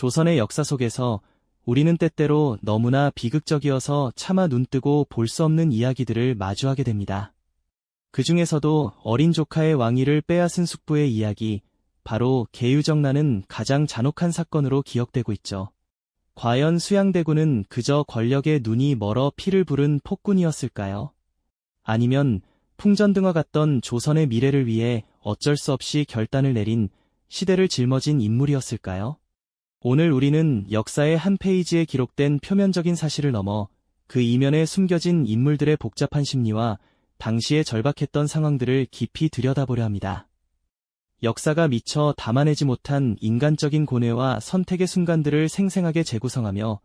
조선의 역사 속에서 우리는 때때로 너무나 비극적이어서 차마 눈뜨고 볼 수 없는 이야기들을 마주하게 됩니다. 그 중에서도 어린 조카의 왕위를 빼앗은 숙부의 이야기, 바로 계유정난은 가장 잔혹한 사건으로 기억되고 있죠. 과연 수양대군은 그저 권력에 눈이 멀어 피를 부른 폭군이었을까요? 아니면 풍전등화 같던 조선의 미래를 위해 어쩔 수 없이 결단을 내린 시대를 짊어진 인물이었을까요? 오늘 우리는 역사의 한 페이지에 기록된 표면적인 사실을 넘어 그 이면에 숨겨진 인물들의 복잡한 심리와 당시에 절박했던 상황들을 깊이 들여다보려 합니다. 역사가 미처 담아내지 못한 인간적인 고뇌와 선택의 순간들을 생생하게 재구성하며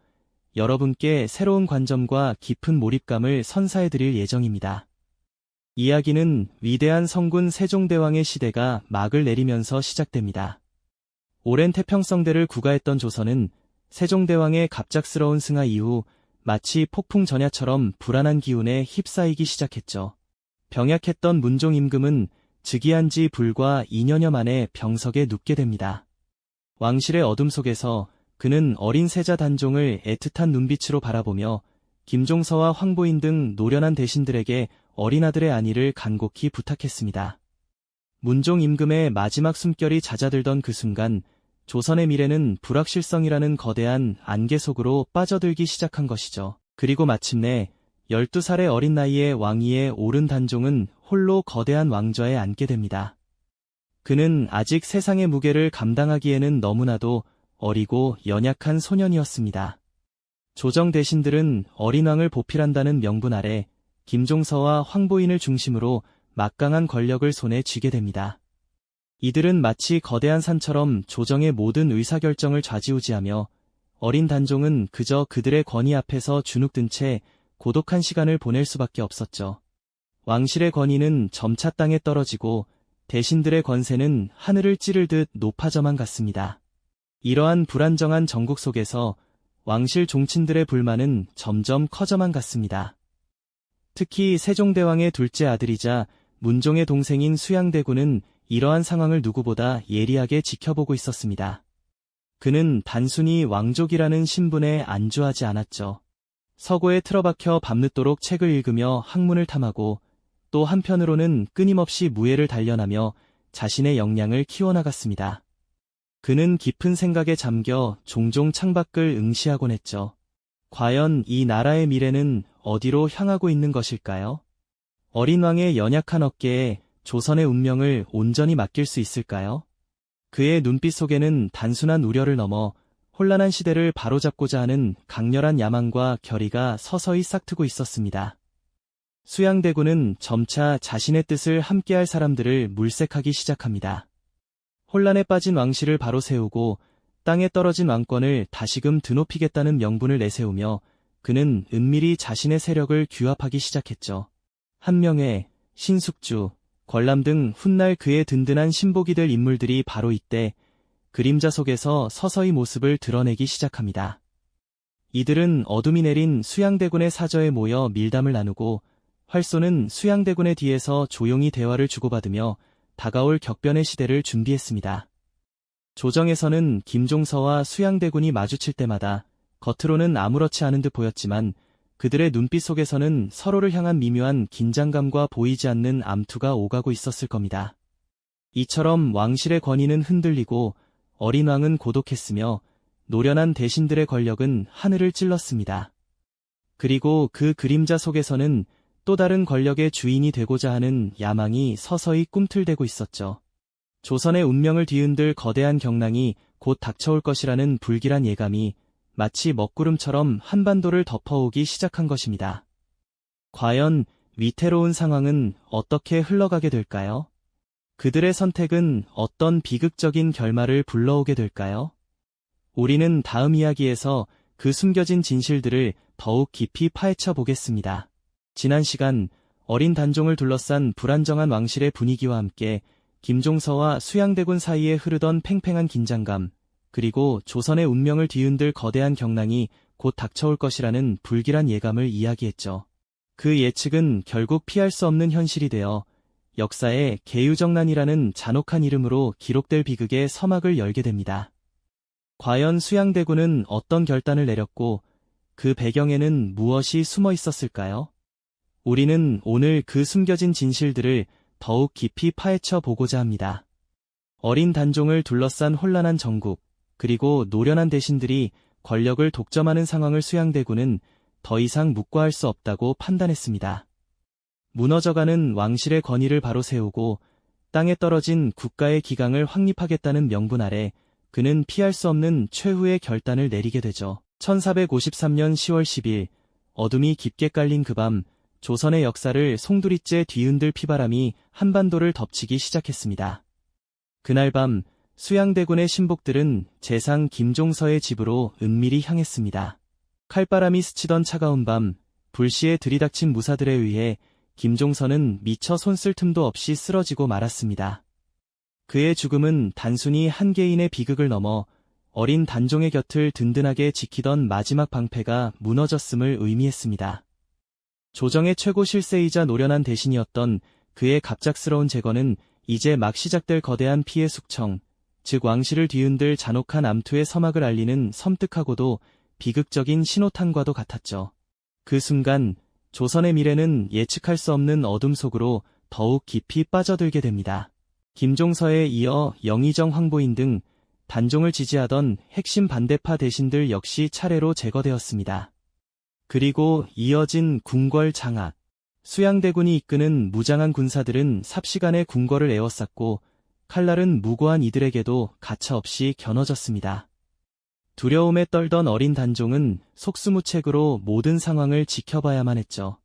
여러분께 새로운 관점과 깊은 몰입감을 선사해드릴 예정입니다. 이야기는 위대한 성군 세종대왕의 시대가 막을 내리면서 시작됩니다. 오랜 태평성대를 구가했던 조선은 세종대왕의 갑작스러운 승하 이후 마치 폭풍 전야처럼 불안한 기운에 휩싸이기 시작했죠. 병약했던 문종 임금은 즉위한 지 불과 2년여 만에 병석에 눕게 됩니다. 왕실의 어둠 속에서 그는 어린 세자 단종을 애틋한 눈빛으로 바라보며 김종서와 황보인 등 노련한 대신들에게 어린아들의 안위를 간곡히 부탁했습니다. 문종 임금의 마지막 숨결이 잦아들던 그 순간 조선의 미래는 불확실성이라는 거대한 안개 속으로 빠져들기 시작한 것이죠. 그리고 마침내 12살의 어린 나이에 왕위에 오른 단종은 홀로 거대한 왕좌에 앉게 됩니다. 그는 아직 세상의 무게를 감당하기에는 너무나도 어리고 연약한 소년이었습니다. 조정 대신들은 어린 왕을 보필한다는 명분 아래 김종서와 황보인을 중심으로 막강한 권력을 손에 쥐게 됩니다. 이들은 마치 거대한 산처럼 조정의 모든 의사결정을 좌지우지하며 어린 단종은 그저 그들의 권위 앞에서 주눅든 채 고독한 시간을 보낼 수밖에 없었죠. 왕실의 권위는 점차 땅에 떨어지고 대신들의 권세는 하늘을 찌르듯 높아져만 갔습니다. 이러한 불안정한 정국 속에서 왕실 종친들의 불만은 점점 커져만 갔습니다. 특히 세종대왕의 둘째 아들이자 문종의 동생인 수양대군은 이러한 상황을 누구보다 예리하게 지켜보고 있었습니다. 그는 단순히 왕족이라는 신분에 안주하지 않았죠. 서고에 틀어박혀 밤늦도록 책을 읽으며 학문을 탐하고 또 한편으로는 끊임없이 무예를 단련하며 자신의 역량을 키워나갔습니다. 그는 깊은 생각에 잠겨 종종 창밖을 응시하곤 했죠. 과연 이 나라의 미래는 어디로 향하고 있는 것일까요? 어린 왕의 연약한 어깨에 조선의 운명을 온전히 맡길 수 있을까요? 그의 눈빛 속에는 단순한 우려를 넘어 혼란한 시대를 바로잡고자 하는 강렬한 야망과 결의가 서서히 싹트고 있었습니다. 수양대군은 점차 자신의 뜻을 함께할 사람들을 물색하기 시작합니다. 혼란에 빠진 왕실을 바로 세우고 땅에 떨어진 왕권을 다시금 드높이겠다는 명분을 내세우며 그는 은밀히 자신의 세력을 규합하기 시작했죠. 한명회, 신숙주, 권람 등 훗날 그의 든든한 신복이 될 인물들이 바로 이때 그림자 속에서 서서히 모습을 드러내기 시작합니다. 이들은 어둠이 내린 수양대군의 사저에 모여 밀담을 나누고 활쏘는 수양대군의 뒤에서 조용히 대화를 주고받으며 다가올 격변의 시대를 준비했습니다. 조정에서는 김종서와 수양대군이 마주칠 때마다 겉으로는 아무렇지 않은 듯 보였지만 그들의 눈빛 속에서는 서로를 향한 미묘한 긴장감과 보이지 않는 암투가 오가고 있었을 겁니다. 이처럼 왕실의 권위는 흔들리고 어린 왕은 고독했으며 노련한 대신들의 권력은 하늘을 찔렀습니다. 그리고 그 그림자 속에서는 또 다른 권력의 주인이 되고자 하는 야망이 서서히 꿈틀대고 있었죠. 조선의 운명을 뒤흔들 거대한 경랑이 곧 닥쳐올 것이라는 불길한 예감이 마치 먹구름처럼 한반도를 덮어오기 시작한 것입니다. 과연 위태로운 상황은 어떻게 흘러가게 될까요? 그들의 선택은 어떤 비극적인 결말을 불러오게 될까요? 우리는 다음 이야기에서 그 숨겨진 진실들을 더욱 깊이 파헤쳐 보겠습니다. 지난 시간 어린 단종을 둘러싼 불안정한 왕실의 분위기와 함께 김종서와 수양대군 사이에 흐르던 팽팽한 긴장감, 그리고 조선의 운명을 뒤흔들 거대한 경랑이 곧 닥쳐올 것이라는 불길한 예감을 이야기했죠. 그 예측은 결국 피할 수 없는 현실이 되어 역사에 계유정난이라는 잔혹한 이름으로 기록될 비극의 서막을 열게 됩니다. 과연 수양대군은 어떤 결단을 내렸고 그 배경에는 무엇이 숨어 있었을까요? 우리는 오늘 그 숨겨진 진실들을 더욱 깊이 파헤쳐 보고자 합니다. 어린 단종을 둘러싼 혼란한 정국, 그리고 노련한 대신들이 권력을 독점하는 상황을 수양대군은 더 이상 묵과할 수 없다고 판단했습니다. 무너져가는 왕실의 권위를 바로 세우고 땅에 떨어진 국가의 기강을 확립하겠다는 명분 아래 그는 피할 수 없는 최후의 결단을 내리게 되죠. 1453년 10월 10일, 어둠이 깊게 깔린 그 밤, 조선의 역사를 송두리째 뒤흔들 피바람이 한반도를 덮치기 시작했습니다. 그날 밤, 수양대군의 신복들은 재상 김종서의 집으로 은밀히 향했습니다. 칼바람이 스치던 차가운 밤, 불시에 들이닥친 무사들에 의해 김종서는 미처 손쓸 틈도 없이 쓰러지고 말았습니다. 그의 죽음은 단순히 한 개인의 비극을 넘어 어린 단종의 곁을 든든하게 지키던 마지막 방패가 무너졌음을 의미했습니다. 조정의 최고 실세이자 노련한 대신이었던 그의 갑작스러운 재건은 이제 막 시작될 거대한 피해 숙청, 즉 왕실을 뒤흔들 잔혹한 암투의 서막을 알리는 섬뜩하고도 비극적인 신호탄과도 같았죠. 그 순간 조선의 미래는 예측할 수 없는 어둠 속으로 더욱 깊이 빠져들게 됩니다. 김종서에 이어 영의정 황보인 등 단종을 지지하던 핵심 반대파 대신들 역시 차례로 제거되었습니다. 그리고 이어진 궁궐 장악. 수양대군이 이끄는 무장한 군사들은 삽시간에 궁궐을 에워쌌고 칼날은 무고한 이들에게도 가차없이 겨눠졌습니다. 두려움에 떨던 어린 단종은 속수무책으로 모든 상황을 지켜봐야만 했죠.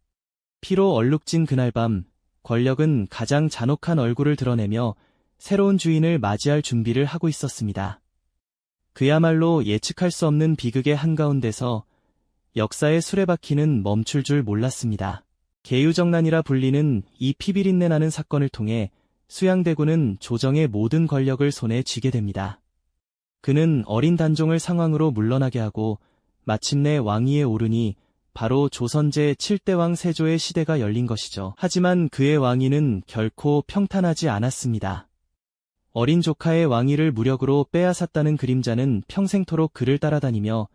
피로 얼룩진 그날 밤, 권력은 가장 잔혹한 얼굴을 드러내며 새로운 주인을 맞이할 준비를 하고 있었습니다. 그야말로 예측할 수 없는 비극의 한가운데서 역사의 수레바퀴는 멈출 줄 몰랐습니다. 계유정난이라 불리는 이 피비린내 나는 사건을 통해 수양대군은 조정의 모든 권력을 손에 쥐게 됩니다. 그는 어린 단종을 상황으로 물러나게 하고 마침내 왕위에 오르니 바로 조선 제7대왕 세조의 시대가 열린 것이죠. 하지만 그의 왕위는 결코 평탄하지 않았습니다. 어린 조카의 왕위를 무력으로 빼앗았다는 그림자는 평생토록 그를 따라다니며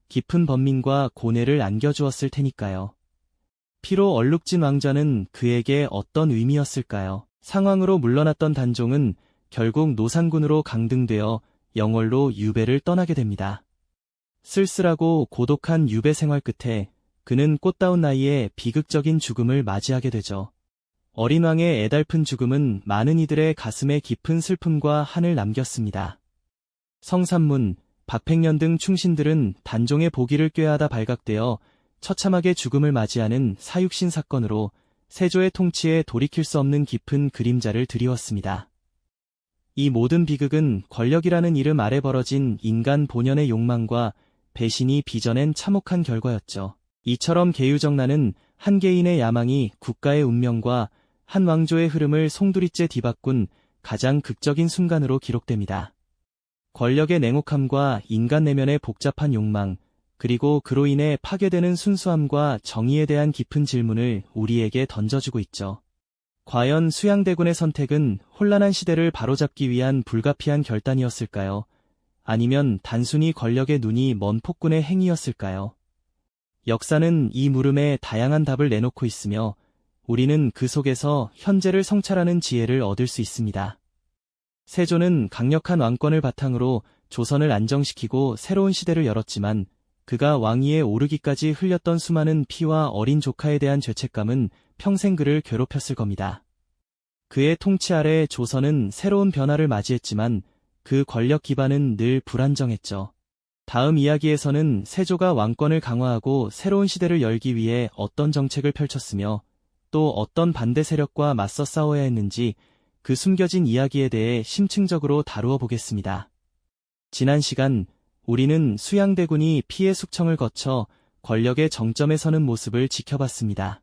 깊은 번민과 고뇌를 안겨주었을 테니까요. 피로 얼룩진 왕좌는 그에게 어떤 의미였을까요? 상황으로 물러났던 단종은 결국 노산군으로 강등되어 영월로 유배를 떠나게 됩니다. 쓸쓸하고 고독한 유배 생활 끝에 그는 꽃다운 나이에 비극적인 죽음을 맞이하게 되죠. 어린 왕의 애달픈 죽음은 많은 이들의 가슴에 깊은 슬픔과 한을 남겼습니다. 성삼문, 박팽년 등 충신들은 단종의 보기를 꾀하다 발각되어 처참하게 죽음을 맞이하는 사육신 사건으로 세조의 통치에 돌이킬 수 없는 깊은 그림자를 드리웠습니다. 이 모든 비극은 권력이라는 이름 아래 벌어진 인간 본연의 욕망과 배신이 빚어낸 참혹한 결과였죠. 이처럼 계유정난은 한 개인의 야망이 국가의 운명과 한 왕조의 흐름을 송두리째 뒤바꾼 가장 극적인 순간으로 기록됩니다. 권력의 냉혹함과 인간 내면의 복잡한 욕망, 그리고 그로 인해 파괴되는 순수함과 정의에 대한 깊은 질문을 우리에게 던져주고 있죠. 과연 수양대군의 선택은 혼란한 시대를 바로잡기 위한 불가피한 결단이었을까요? 아니면 단순히 권력의 눈이 먼 폭군의 행위였을까요? 역사는 이 물음에 다양한 답을 내놓고 있으며 우리는 그 속에서 현재를 성찰하는 지혜를 얻을 수 있습니다. 세조는 강력한 왕권을 바탕으로 조선을 안정시키고 새로운 시대를 열었지만 그가 왕위에 오르기까지 흘렸던 수많은 피와 어린 조카에 대한 죄책감은 평생 그를 괴롭혔을 겁니다. 그의 통치 아래 조선은 새로운 변화를 맞이했지만 그 권력 기반은 늘 불안정했죠. 다음 이야기에서는 세조가 왕권을 강화하고 새로운 시대를 열기 위해 어떤 정책을 펼쳤으며 또 어떤 반대 세력과 맞서 싸워야 했는지 그 숨겨진 이야기에 대해 심층적으로 다루어 보겠습니다. 지난 시간 우리는 수양대군이 피해 숙청을 거쳐 권력의 정점에 서는 모습을 지켜봤습니다.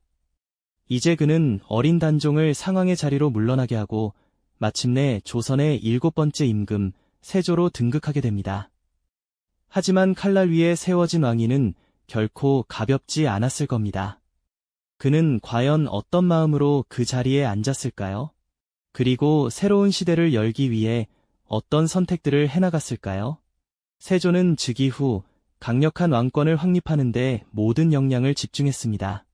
이제 그는 어린 단종을 상왕의 자리로 물러나게 하고 마침내 조선의 7번째 임금 세조로 등극하게 됩니다. 하지만 칼날 위에 세워진 왕위는 결코 가볍지 않았을 겁니다. 그는 과연 어떤 마음으로 그 자리에 앉았을까요? 그리고 새로운 시대를 열기 위해 어떤 선택들을 해나갔을까요? 세조는 즉위 후 강력한 왕권을 확립하는 데 모든 역량을 집중했습니다.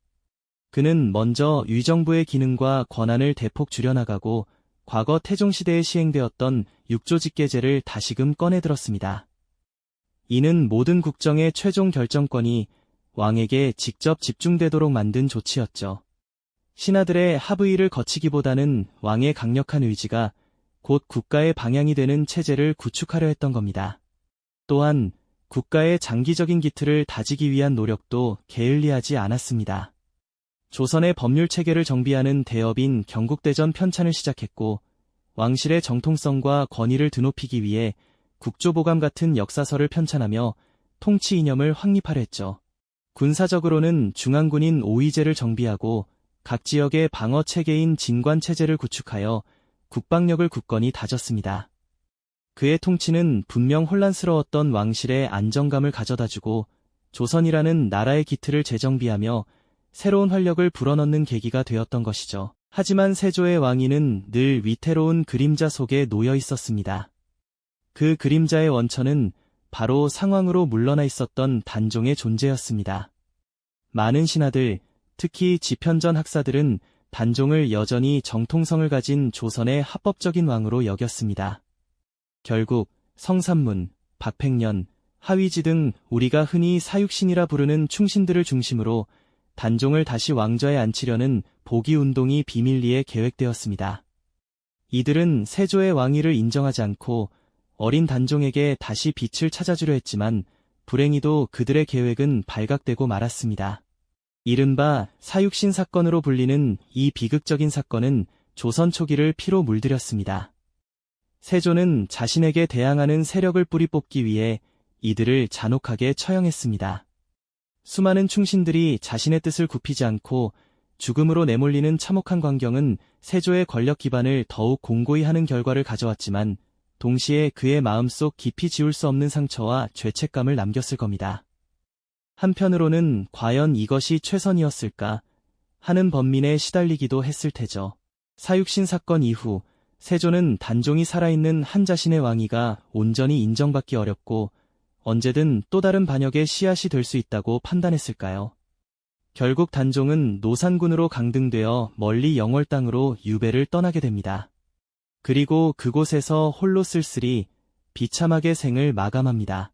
그는 먼저 위정부의 기능과 권한을 대폭 줄여나가고 과거 태종시대에 시행되었던 육조직계제를 다시금 꺼내들었습니다. 이는 모든 국정의 최종 결정권이 왕에게 직접 집중되도록 만든 조치였죠. 신하들의 합의를 거치기보다는 왕의 강력한 의지가 곧 국가의 방향이 되는 체제를 구축하려 했던 겁니다. 또한 국가의 장기적인 기틀을 다지기 위한 노력도 게을리하지 않았습니다. 조선의 법률 체계를 정비하는 대업인 경국대전 편찬을 시작했고 왕실의 정통성과 권위를 드높이기 위해 국조보감 같은 역사서를 편찬하며 통치 이념을 확립하려 했죠. 군사적으로는 중앙군인 오의제를 정비하고 각 지역의 방어 체계인 진관 체제를 구축하여 국방력을 굳건히 다졌습니다. 그의 통치는 분명 혼란스러웠던 왕실의 안정감을 가져다주고 조선이라는 나라의 기틀을 재정비하며 새로운 활력을 불어넣는 계기가 되었던 것이죠. 하지만 세조의 왕위는 늘 위태로운 그림자 속에 놓여 있었습니다. 그 그림자의 원천은 바로 상황으로 물러나 있었던 단종의 존재였습니다. 많은 신하들, 특히 지편전 학사들은 단종을 여전히 정통성을 가진 조선의 합법적인 왕으로 여겼습니다. 결국 성삼문, 박팽년, 하위지 등 우리가 흔히 사육신이라 부르는 충신들을 중심으로 단종을 다시 왕좌에 앉히려는 복위운동이 비밀리에 계획되었습니다. 이들은 세조의 왕위를 인정하지 않고 어린 단종에게 다시 빛을 찾아주려 했지만 불행히도 그들의 계획은 발각되고 말았습니다. 이른바 사육신 사건으로 불리는 이 비극적인 사건은 조선 초기를 피로 물들였습니다. 세조는 자신에게 대항하는 세력을 뿌리 뽑기 위해 이들을 잔혹하게 처형했습니다. 수많은 충신들이 자신의 뜻을 굽히지 않고 죽음으로 내몰리는 참혹한 광경은 세조의 권력 기반을 더욱 공고히 하는 결과를 가져왔지만 동시에 그의 마음속 깊이 지울 수 없는 상처와 죄책감을 남겼을 겁니다. 한편으로는 과연 이것이 최선이었을까 하는 번민에 시달리기도 했을 테죠. 사육신 사건 이후 세조는 단종이 살아있는 한 자신의 왕위가 온전히 인정받기 어렵고 언제든 또 다른 반역의 씨앗이 될 수 있다고 판단했을까요? 결국 단종은 노산군으로 강등되어 멀리 영월 땅으로 유배를 떠나게 됩니다. 그리고 그곳에서 홀로 쓸쓸히 비참하게 생을 마감합니다.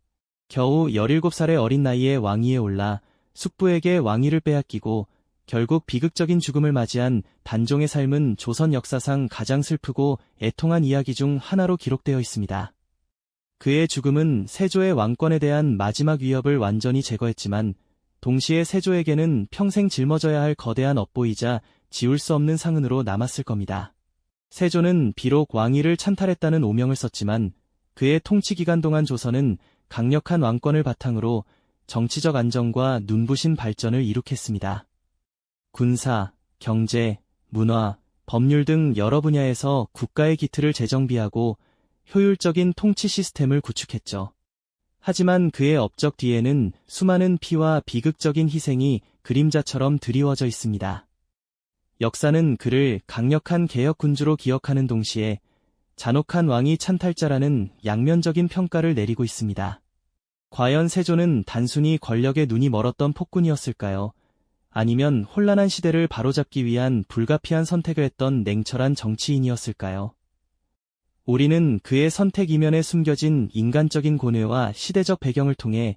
겨우 17살의 어린 나이에 왕위에 올라 숙부에게 왕위를 빼앗기고 결국 비극적인 죽음을 맞이한 단종의 삶은 조선 역사상 가장 슬프고 애통한 이야기 중 하나로 기록되어 있습니다. 그의 죽음은 세조의 왕권에 대한 마지막 위협을 완전히 제거했지만 동시에 세조에게는 평생 짊어져야 할 거대한 업보이자 지울 수 없는 상흔으로 남았을 겁니다. 세조는 비록 왕위를 찬탈했다는 오명을 썼지만 그의 통치 기간 동안 조선은 강력한 왕권을 바탕으로 정치적 안정과 눈부신 발전을 이룩했습니다. 군사, 경제, 문화, 법률 등 여러 분야에서 국가의 기틀을 재정비하고 효율적인 통치 시스템을 구축했죠. 하지만 그의 업적 뒤에는 수많은 피와 비극적인 희생이 그림자처럼 드리워져 있습니다. 역사는 그를 강력한 개혁군주로 기억하는 동시에 잔혹한 왕위 찬탈자라는 양면적인 평가를 내리고 있습니다. 과연 세조는 단순히 권력에 눈이 멀었던 폭군이었을까요? 아니면 혼란한 시대를 바로잡기 위한 불가피한 선택을 했던 냉철한 정치인이었을까요? 우리는 그의 선택 이면에 숨겨진 인간적인 고뇌와 시대적 배경을 통해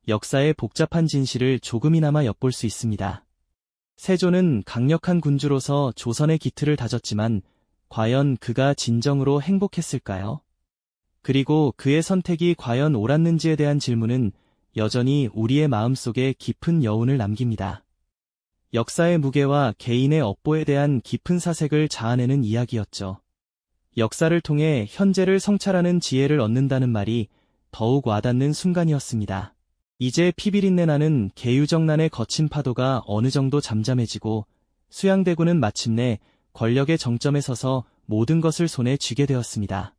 역사의 복잡한 진실을 조금이나마 엿볼 수 있습니다. 세조는 강력한 군주로서 조선의 기틀을 다졌지만 과연 그가 진정으로 행복했을까요? 그리고 그의 선택이 과연 옳았는지에 대한 질문은 여전히 우리의 마음속에 깊은 여운을 남깁니다. 역사의 무게와 개인의 업보에 대한 깊은 사색을 자아내는 이야기였죠. 역사를 통해 현재를 성찰하는 지혜를 얻는다는 말이 더욱 와닿는 순간이었습니다. 이제 피비린내 나는 계유정난의 거친 파도가 어느 정도 잠잠해지고 수양대군은 마침내 권력의 정점에 서서 모든 것을 손에 쥐게 되었습니다.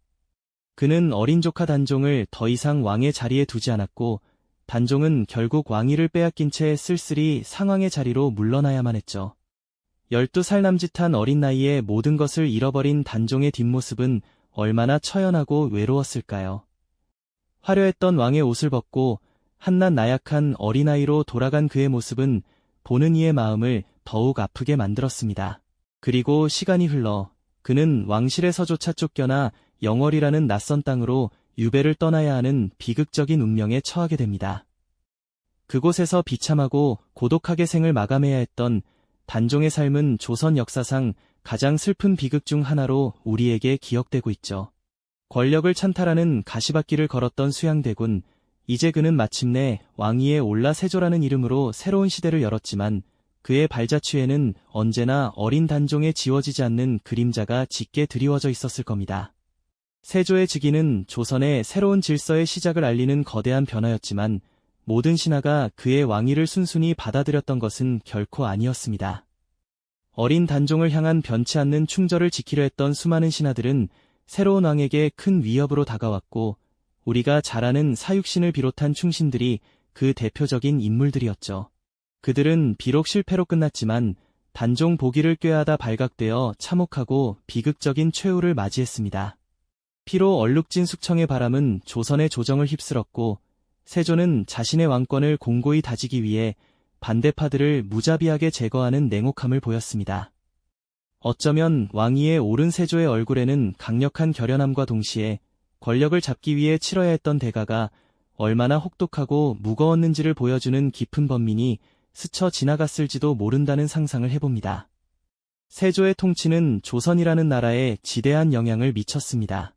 그는 어린 조카 단종을 더 이상 왕의 자리에 두지 않았고 단종은 결국 왕위를 빼앗긴 채 쓸쓸히 상왕의 자리로 물러나야만 했죠. 12살 남짓한 어린 나이에 모든 것을 잃어버린 단종의 뒷모습은 얼마나 처연하고 외로웠을까요? 화려했던 왕의 옷을 벗고 한낱 나약한 어린아이로 돌아간 그의 모습은 보는 이의 마음을 더욱 아프게 만들었습니다. 그리고 시간이 흘러 그는 왕실에서조차 쫓겨나 영월이라는 낯선 땅으로 유배를 떠나야 하는 비극적인 운명에 처하게 됩니다. 그곳에서 비참하고 고독하게 생을 마감해야 했던 단종의 삶은 조선 역사상 가장 슬픈 비극 중 하나로 우리에게 기억되고 있죠. 권력을 찬탈하는 가시밭길을 걸었던 수양대군, 이제 그는 마침내 왕위에 올라 세조라는 이름으로 새로운 시대를 열었지만 그의 발자취에는 언제나 어린 단종에 지워지지 않는 그림자가 짙게 드리워져 있었을 겁니다. 세조의 즉위는 조선의 새로운 질서의 시작을 알리는 거대한 변화였지만 모든 신하가 그의 왕위를 순순히 받아들였던 것은 결코 아니었습니다. 어린 단종을 향한 변치 않는 충절을 지키려 했던 수많은 신하들은 새로운 왕에게 큰 위협으로 다가왔고 우리가 잘 아는 사육신을 비롯한 충신들이 그 대표적인 인물들이었죠. 그들은 비록 실패로 끝났지만 단종 보기를 꾀하다 발각되어 참혹하고 비극적인 최후를 맞이했습니다. 피로 얼룩진 숙청의 바람은 조선의 조정을 휩쓸었고 세조는 자신의 왕권을 공고히 다지기 위해 반대파들을 무자비하게 제거하는 냉혹함을 보였습니다. 어쩌면 왕위에 오른 세조의 얼굴에는 강력한 결연함과 동시에 권력을 잡기 위해 치러야 했던 대가가 얼마나 혹독하고 무거웠는지를 보여주는 깊은 번민이 스쳐 지나갔을지도 모른다는 상상을 해봅니다. 세조의 통치는 조선이라는 나라에 지대한 영향을 미쳤습니다.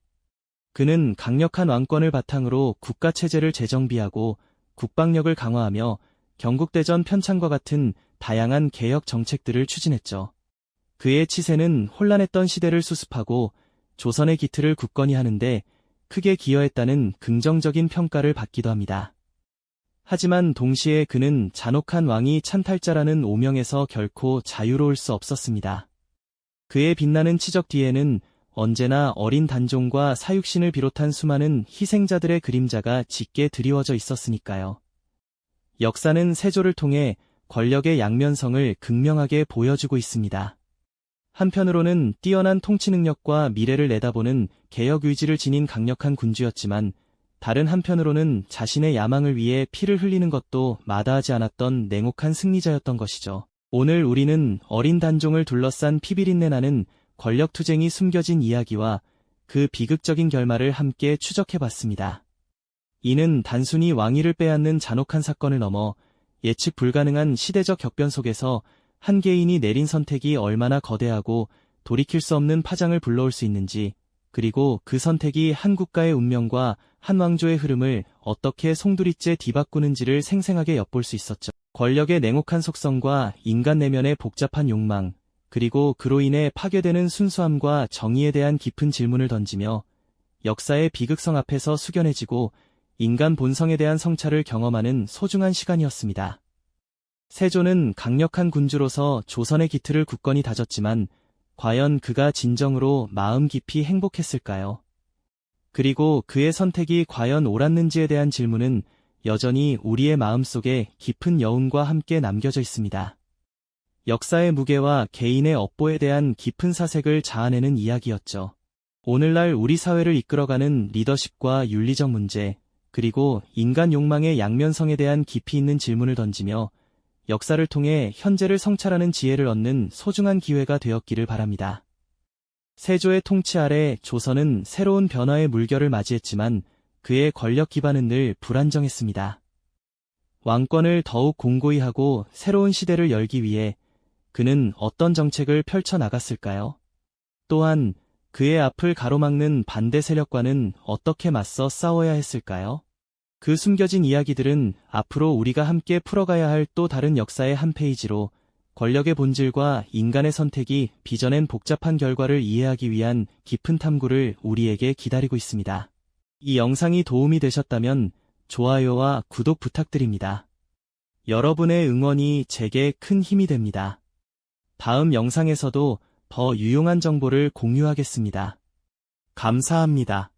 그는 강력한 왕권을 바탕으로 국가체제를 재정비하고 국방력을 강화하며 경국대전 편찬과 같은 다양한 개혁 정책들을 추진했죠. 그의 치세는 혼란했던 시대를 수습하고 조선의 기틀을 굳건히 하는데 크게 기여했다는 긍정적인 평가를 받기도 합니다. 하지만 동시에 그는 잔혹한 왕위 찬탈자라는 오명에서 결코 자유로울 수 없었습니다. 그의 빛나는 치적 뒤에는 언제나 어린 단종과 사육신을 비롯한 수많은 희생자들의 그림자가 짙게 드리워져 있었으니까요. 역사는 세조를 통해 권력의 양면성을 극명하게 보여주고 있습니다. 한편으로는 뛰어난 통치 능력과 미래를 내다보는 개혁 의지를 지닌 강력한 군주였지만 다른 한편으로는 자신의 야망을 위해 피를 흘리는 것도 마다하지 않았던 냉혹한 승리자였던 것이죠. 오늘 우리는 어린 단종을 둘러싼 피비린내 나는 권력투쟁이 숨겨진 이야기와 그 비극적인 결말을 함께 추적해봤습니다. 이는 단순히 왕위를 빼앗는 잔혹한 사건을 넘어 예측 불가능한 시대적 격변 속에서 한 개인이 내린 선택이 얼마나 거대하고 돌이킬 수 없는 파장을 불러올 수 있는지, 그리고 그 선택이 한 국가의 운명과 한 왕조의 흐름을 어떻게 송두리째 뒤바꾸는지를 생생하게 엿볼 수 있었죠. 권력의 냉혹한 속성과 인간 내면의 복잡한 욕망, 그리고 그로 인해 파괴되는 순수함과 정의에 대한 깊은 질문을 던지며 역사의 비극성 앞에서 숙연해지고 인간 본성에 대한 성찰을 경험하는 소중한 시간이었습니다. 세조는 강력한 군주로서 조선의 기틀을 굳건히 다졌지만 과연 그가 진정으로 마음 깊이 행복했을까요? 그리고 그의 선택이 과연 옳았는지에 대한 질문은 여전히 우리의 마음속에 깊은 여운과 함께 남겨져 있습니다. 역사의 무게와 개인의 업보에 대한 깊은 사색을 자아내는 이야기였죠. 오늘날 우리 사회를 이끌어가는 리더십과 윤리적 문제, 그리고 인간 욕망의 양면성에 대한 깊이 있는 질문을 던지며 역사를 통해 현재를 성찰하는 지혜를 얻는 소중한 기회가 되었기를 바랍니다. 세조의 통치 아래 조선은 새로운 변화의 물결을 맞이했지만 그의 권력 기반은 늘 불안정했습니다. 왕권을 더욱 공고히 하고 새로운 시대를 열기 위해 그는 어떤 정책을 펼쳐나갔을까요? 또한 그의 앞을 가로막는 반대 세력과는 어떻게 맞서 싸워야 했을까요? 그 숨겨진 이야기들은 앞으로 우리가 함께 풀어가야 할 또 다른 역사의 한 페이지로 권력의 본질과 인간의 선택이 빚어낸 복잡한 결과를 이해하기 위한 깊은 탐구를 우리에게 기다리고 있습니다. 이 영상이 도움이 되셨다면 좋아요와 구독 부탁드립니다. 여러분의 응원이 제게 큰 힘이 됩니다. 다음 영상에서도 더 유용한 정보를 공유하겠습니다. 감사합니다.